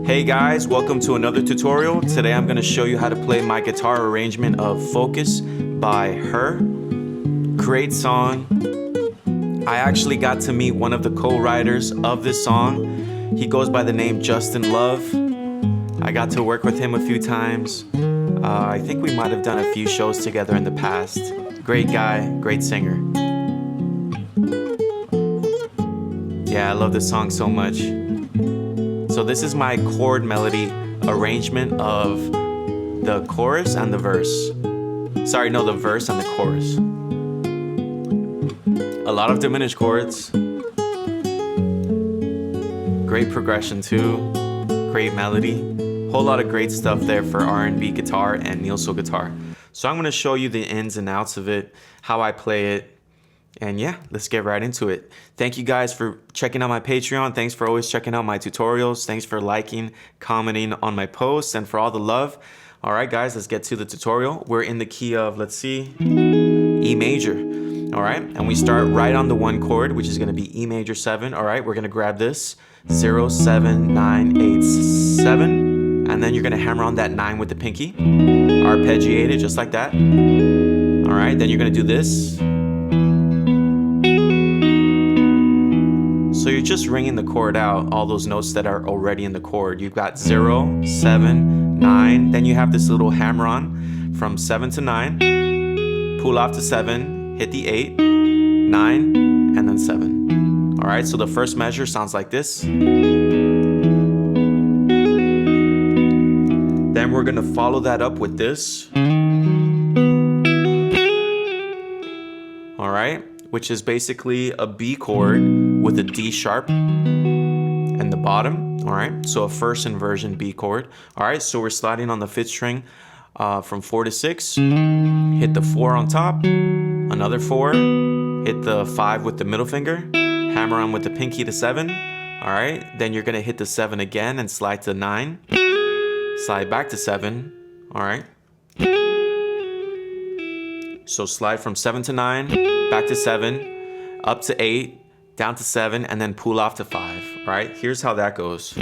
Hey guys, welcome to another tutorial. Today I'm going to show you how to play my guitar arrangement of Focus by H.E.R. Great song. I actually got to meet one of the co-writers of this song. He goes by the name Justin Love. I got to work with him a few times. I think we might have done a few shows together in the past. Great guy, great singer. Yeah, I love this song so much. So this is my chord melody arrangement of the chorus and the verse. Sorry, no, the verse and the chorus. A lot of diminished chords. Great progression too. Great melody. Whole lot of great stuff there for R&B guitar and neo soul guitar. So I'm going to show you the ins and outs of it, how I play it. And yeah, let's get right into it. Thank you guys for checking out my Patreon. Thanks for always checking out my tutorials. Thanks for liking, commenting on my posts, and for all the love. All right, guys, let's get to the tutorial. We're in the key of, let's see, E major. All right, and we start right on the one chord, which is going to be E major 7. All right, we're going to grab this 0, 7, 9, 8, 7, and then you're going to hammer on that 9 with the pinky, arpeggiate it just like that. All right, then you're going to do this. So you're just ringing the chord out, all those notes that are already in the chord. You've got 0, 7, 9. Then you have this little hammer on from 7 to 9. Pull off to 7, hit the 8, 9, and then 7. All right, so the first measure sounds like this. Then we're gonna follow that up with this. All right, which is basically a B chord with a D sharp in the bottom. All right, so a first inversion B chord. All right, so we're sliding on the 5th string from 4 to 6. Hit the 4 on top, another 4, hit the 5 with the middle finger, hammer on with the pinky to 7. All right, then you're gonna hit the 7 again and slide to 9, slide back to 7. All right, so slide from 7 to 9, back to 7, up to 8, down to 7, and then pull off to 5. All right, here's how that goes.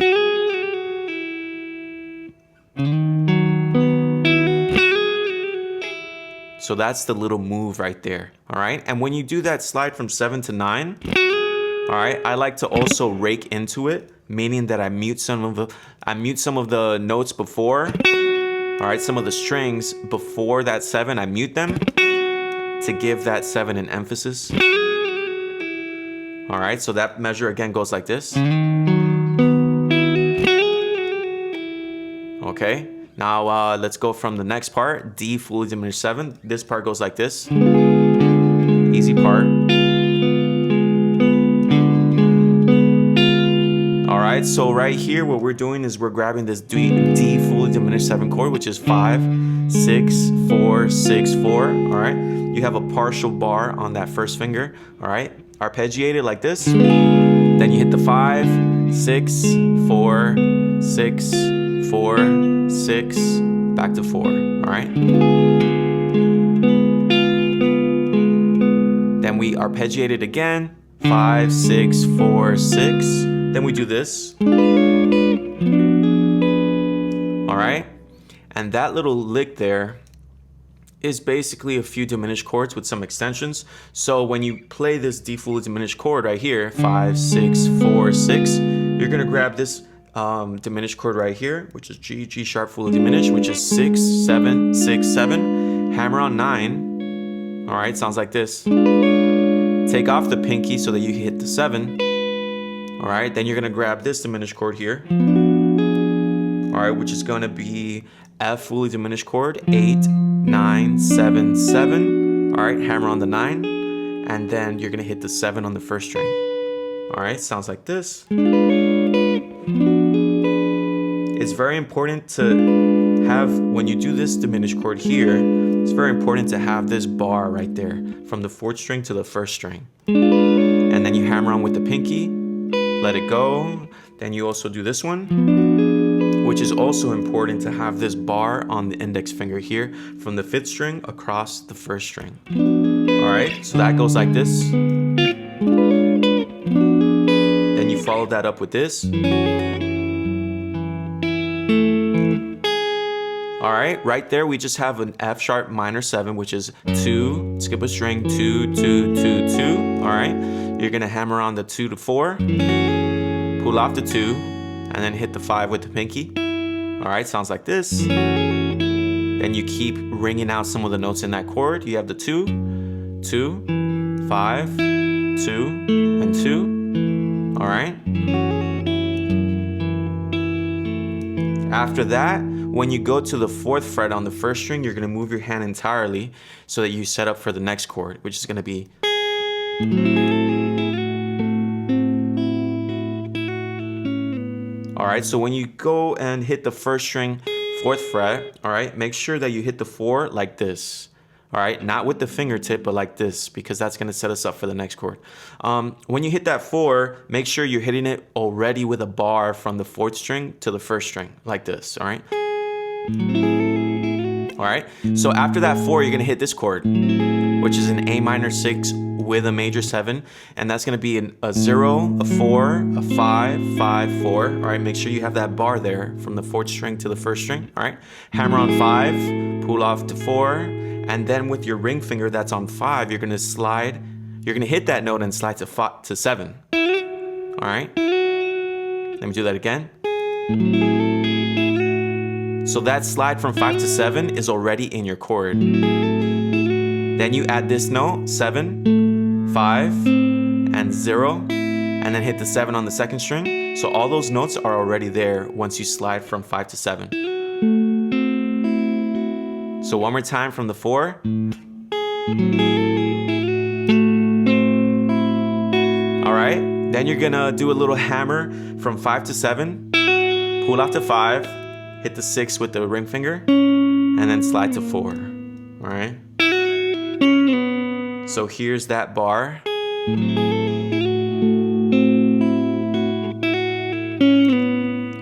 So that's the little move right there. All right, and when you do that slide from 7 to 9, all right, I like to also rake into it, meaning that I mute some of the notes before. All right, some of the strings before that 7, I mute them to give that 7 an emphasis. All right, so that measure again goes like this. Okay, now let's go from the next part, D fully diminished 7. This part goes like this. Easy part. All right, so right here, what we're doing is we're grabbing this D fully diminished 7 chord, which is 5, 6, 4, 6, 4. All right, you have a partial bar on that first finger. All right, arpeggiate it like this. Then you hit the 5, 6, 4, 6, 4, 6, back to 4. All right. Then we arpeggiate it again. 5, 6, 4, 6. Then we do this. All right. And that little lick there is basically a few diminished chords with some extensions. So when you play this D fully diminished chord right here, 5, 6, 4, 6, you're gonna grab this diminished chord right here, which is G sharp fully diminished, which is 6, 7, 6, 7. Hammer on 9. All right, sounds like this. Take off the pinky so that you hit the 7. All right, then you're gonna grab this diminished chord here. All right, which is gonna be F fully diminished chord, 8, 9, 7, 7. All right, hammer on the 9, and then you're gonna hit the 7 on the first string. All right, sounds like this. It's very important to have, when you do this diminished chord here, it's very important to have this bar right there from the 4th string to the 1st string. And then you hammer on with the pinky, let it go. Then you also do this one, which is also important to have this bar on the index finger here from the 5th string across the 1st string. All right, so that goes like this. Then you follow that up with this. right, right there we just have an F sharp minor 7, which is 2, skip a string, 2, 2, 2, 2. All right, you're gonna hammer on the 2 to 4, pull off the 2, and then hit the 5 with the pinky. All right, sounds like this. Then you keep ringing out some of the notes in that chord. You have the 2, 2, 5, 2, and 2. All right. After that, when you go to the 4th fret on the 1st string, you're gonna move your hand entirely so that you set up for the next chord, which is gonna be. All right, so when you go and hit the 1st string, 4th fret, all right, make sure that you hit the 4 like this. All right, not with the fingertip, but like this, because that's gonna set us up for the next chord. When you hit that 4, make sure you're hitting it already with a bar from the 4th string to the 1st string, like this, all right? All right, so after that 4, you're gonna hit this chord, which is an A minor 6 with a major 7, and that's gonna be a 0, a 4, a 5, 5, 4. All right, make sure you have that bar there from the 4th string to the 1st string. All right, hammer on 5, pull off to 4, and then with your ring finger that's on 5, you're gonna slide. You're gonna hit that note and slide to 7. All right, let me do that again. So that slide from 5 to 7 is already in your chord. Then you add this note, 7, 5, and 0, and then hit the 7 on the 2nd string. So all those notes are already there once you slide from 5 to 7. So one more time from the 4. All right, then you're gonna do a little hammer from 5 to 7, pull off to 5, hit the 6 with the ring finger, and then slide to 4. All right. So here's that bar.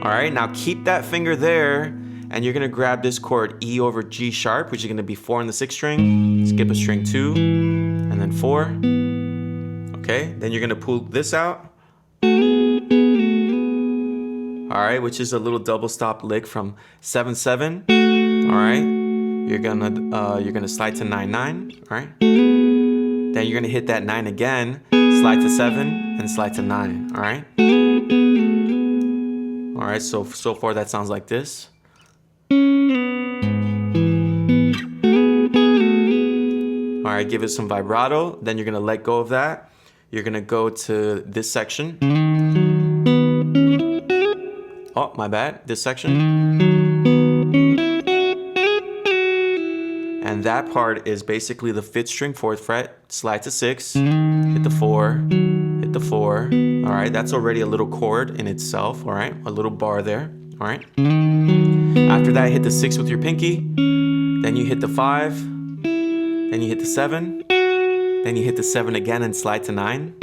All right, now keep that finger there, and you're gonna grab this chord E over G sharp, which is gonna be 4 on the 6th string, skip a string 2, and then 4. Okay, then you're gonna pull this out. All right, which is a little double stop lick from 7, 7. All right, you're gonna slide to 9, 9. All right, then you're gonna hit that 9 again, slide to 7, and slide to 9. All right. All right, so far that sounds like this. All right, give it some vibrato. Then you're gonna let go of that. You're gonna go to this section. Oh, my bad, this section. And that part is basically the 5th string, 4th fret, slide to 6, hit the 4, hit the 4. All right, that's already a little chord in itself, all right? A little bar there, all right? After that, hit the 6 with your pinky, then you hit the 5, then you hit the 7, then you hit the 7 again and slide to 9.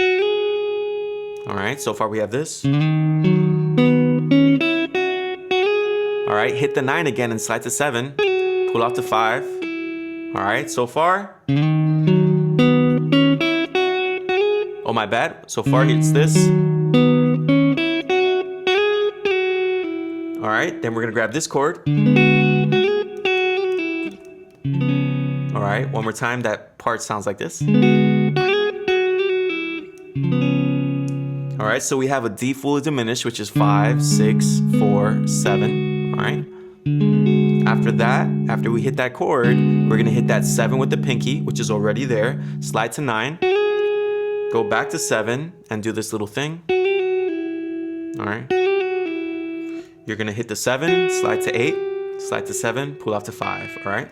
All right, so far we have this. All right, hit the 9 again and slide to 7, pull off to 5. All right, so far. Oh, my bad. So far it's this. All right, then we're gonna grab this chord. All right, one more time. That part sounds like this. All right, so we have a D fully diminished, which is 5, 6, 4, 7. All right. After that, after we hit that chord, we're gonna hit that 7 with the pinky, which is already there. Slide to 9, go back to 7, and do this little thing. All right. You're gonna hit the 7, slide to 8, slide to 7, pull off to 5. All right.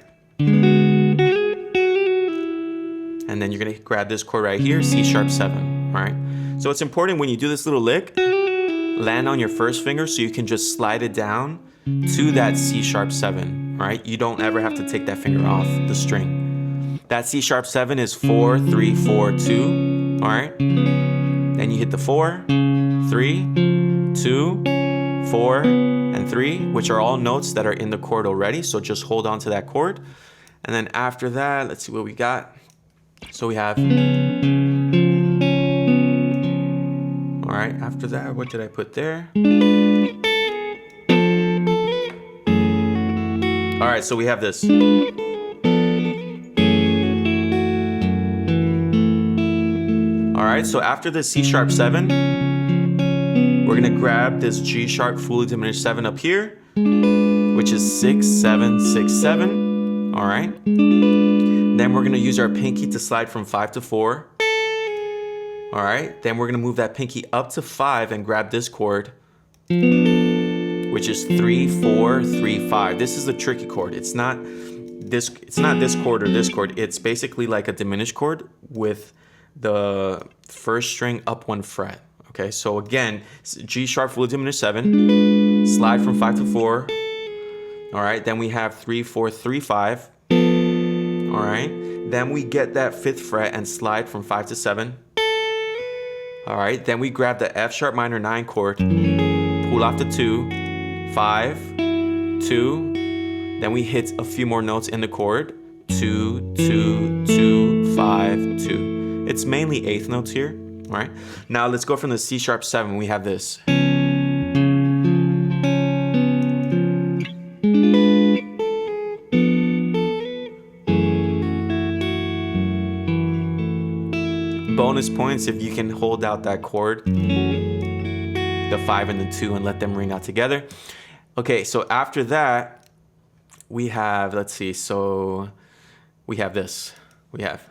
And then you're gonna grab this chord right here, C sharp 7. All right. So it's important when you do this little lick, land on your 1st finger so you can just slide it down to that C sharp 7, right? You don't ever have to take that finger off the string. That C sharp 7 is 4, 3, 4, 2, all right? Then you hit the 4, 3, 2, 4, and 3, which are all notes that are in the chord already, so just hold on to that chord. And then after that, let's see what we got. So we have, all right, after that, what did I put there? All right, right, so we have this. All right, so after the C sharp 7, we're gonna grab this G sharp fully diminished 7 up here, which is 6, 7, 6, 7. All right. Then we're gonna use our pinky to slide from 5 to 4. All right. Then we're gonna move that pinky up to 5 and grab this chord, which is 3, 4, 3, 5. This is a tricky chord. It's not this chord or this chord. It's basically like a diminished chord with the first string up 1 fret. Okay, so again, G sharp fully diminished 7, slide from 5 to 4. All right, then we have 3, 4, 3, 5. All right, then we get that 5th fret and slide from 5 to 7. All right, then we grab the F sharp minor 9 chord, pull off the 2, 5, 2. Then we hit a few more notes in the chord, 2, 2, 2, 5, 2. It's mainly 8th notes here. All right, now let's go from the C sharp 7. We have this. Bonus points if you can hold out that chord, the 5 and the 2, and let them ring out together. Okay, so after that, we have, let's see, so we have this. We have.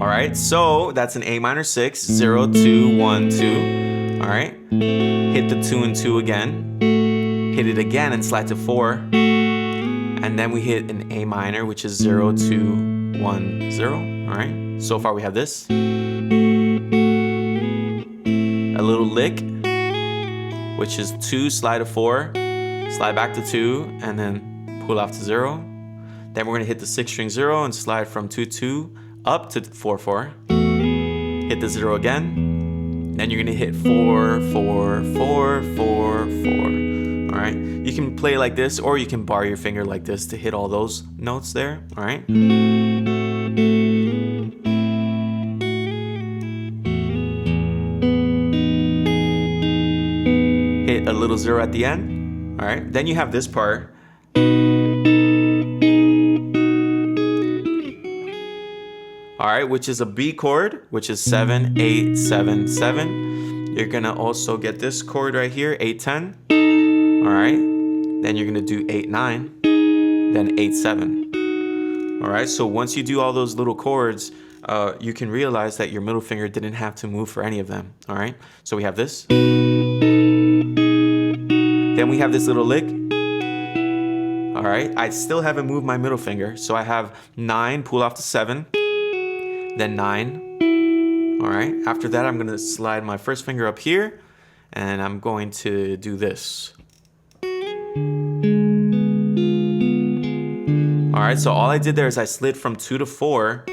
All right, so that's an A minor 6, 0, 2, 1, 2. All right, hit the 2 and 2 again, hit it again and slide to 4, and then we hit an A minor, which is 0, 2, 1, 0. All right, so far we have this. A little lick, which is 2, slide to 4, slide back to 2, and then pull off to 0. Then we're gonna hit the 6th string 0 and slide from 2, 2, up to 4, 4. Hit the 0 again. Then you're gonna hit 4, 4, 4, 4, 4. All right. You can play like this, or you can bar your finger like this to hit all those notes there. All right. Hit a little 0 at the end. All right. Then you have this part. All right, which is a B chord, which is 7, 8, 7, 7. You're gonna also get this chord right here, 8, 10. All right, then you're gonna do 8, 9, then 8, 7. All right, so once you do all those little chords, you can realize that your middle finger didn't have to move for any of them. All right, so we have this. Then we have this little lick. All right, I still haven't moved my middle finger, so I have 9, pull off to 7. Then 9. All right, after that, I'm gonna slide my first finger up here, and I'm going to do this. All right, so all I did there is I slid from 2 to 4,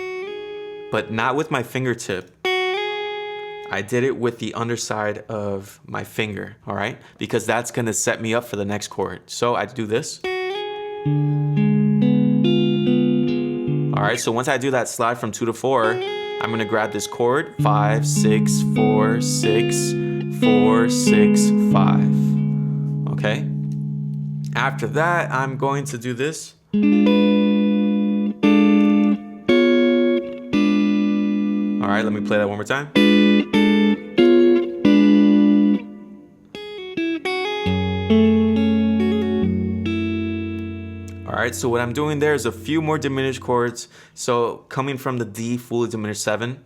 but not with my fingertip. I did it with the underside of my finger, all right? Because that's gonna set me up for the next chord. So I do this. All right, so once I do that slide from 2 to 4, I'm gonna grab this chord, 5, 6, 4, 6, 4, 6, 5, okay? After that, I'm going to do this. All right, let me play that one more time. All right, so what I'm doing there is a few more diminished chords. So coming from the D fully diminished 7.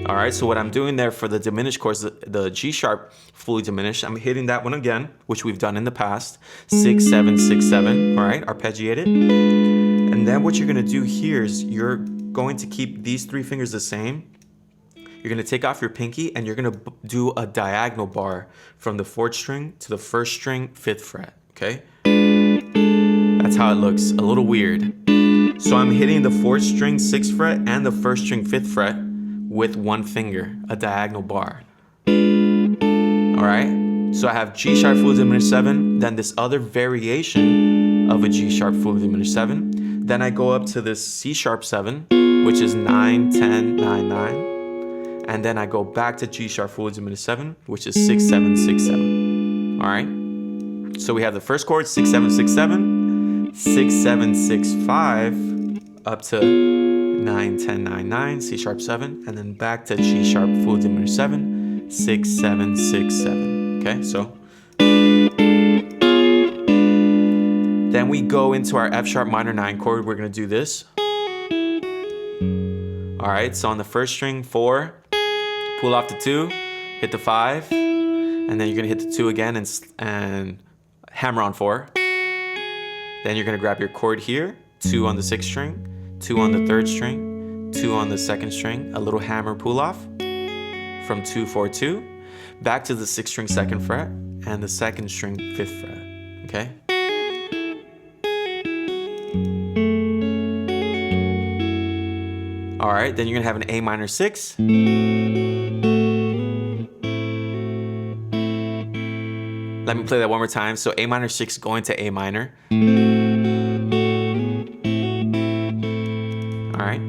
All right, so what I'm doing there for the diminished chords, the G sharp fully diminished, I'm hitting that one again, which we've done in the past. 6, 7, 6, 7, all right, arpeggiated. And then what you're gonna do here is you're going to keep these 3 fingers the same. You're gonna take off your pinky and you're gonna do a diagonal bar from the 4th string to the 1st string 5th fret, okay? That's how it looks, a little weird. So I'm hitting the 4th string 6th fret and the 1st string 5th fret with 1 finger, a diagonal bar. All right, so I have G sharp fully diminished 7, then this other variation of a G sharp fully diminished 7. Then I go up to this C sharp 7, which is 9, 10, 9, 9. And then I go back to G sharp fully diminished 7, which is 6, 7, 6, 7. All right. So we have the first chord, 6, 7, 6, 7, 6, 7, 6, 5, up to 9, 10, 9, 9, C sharp 7, and then back to G sharp fully diminished 7, 6, 7, 6, 7. Okay, so then we go into our F sharp minor 9 chord. We're gonna do this. All right, so on the first string, 4, pull off the 2, hit the 5, and then you're gonna hit the 2 again and hammer on 4. Then you're gonna grab your chord here, 2 on the 6th string, 2 on the 3rd string, 2 on the 2nd string, a little hammer pull off from 2, 4, 2, back to the 6th string 2nd fret, and the 2nd string 5th fret, okay? All right, then you're gonna have an A minor 6. Let me play that one more time. So A minor 6 going to A minor. All right.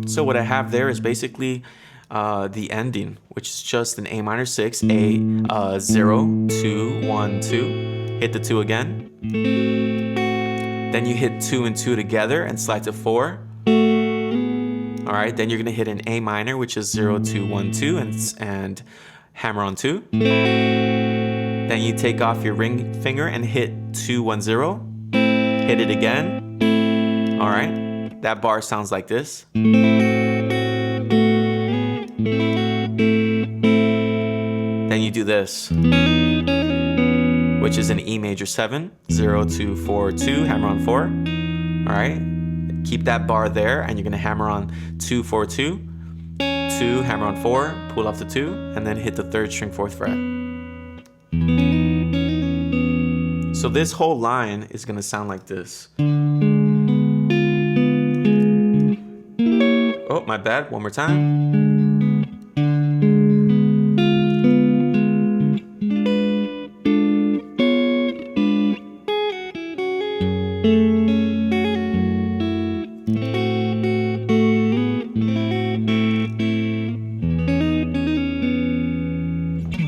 So what I have there is basically the ending, which is just an A minor 6, A, 0, 2, 1, 2. Hit the 2 again. Then you hit 2 and 2 together and slide to 4. All right, then you're gonna hit an A minor, which is 0, 2, 1, 2, and hammer on 2. Then you take off your ring finger and hit 2, 1, 0. Hit it again. All right, that bar sounds like this. Then you do this, which is an E major 7, 0, 2, 4, 2, hammer on 4. All right. Keep that bar there, and you're gonna hammer on 2, 4, 2, 2, hammer on 4, pull off the 2, and then hit the 3rd string 4th fret. So this whole line is gonna sound like this. Oh, my bad, one more time.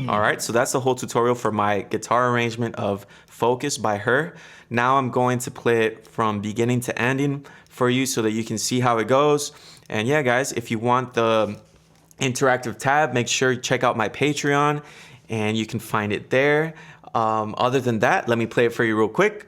Alright, so that's the whole tutorial for my guitar arrangement of Focus by H.E.R. Now I'm going to play it from beginning to ending for you so that you can see how it goes. And yeah, guys, if you want the interactive tab, make sure you check out my Patreon and you can find it there. Other than that, let me play it for you real quick.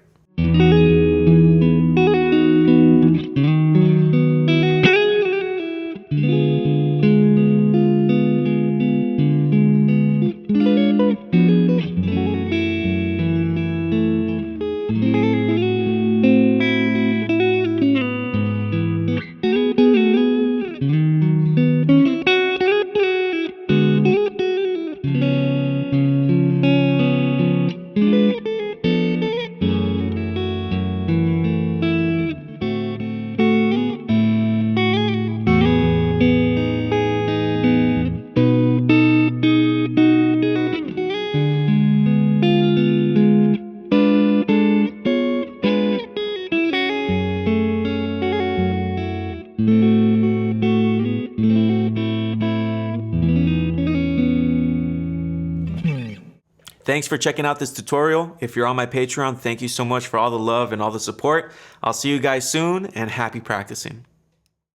Thanks for checking out this tutorial. If you're on my Patreon, thank you so much for all the love and all the support. I'll see you guys soon, and happy practicing.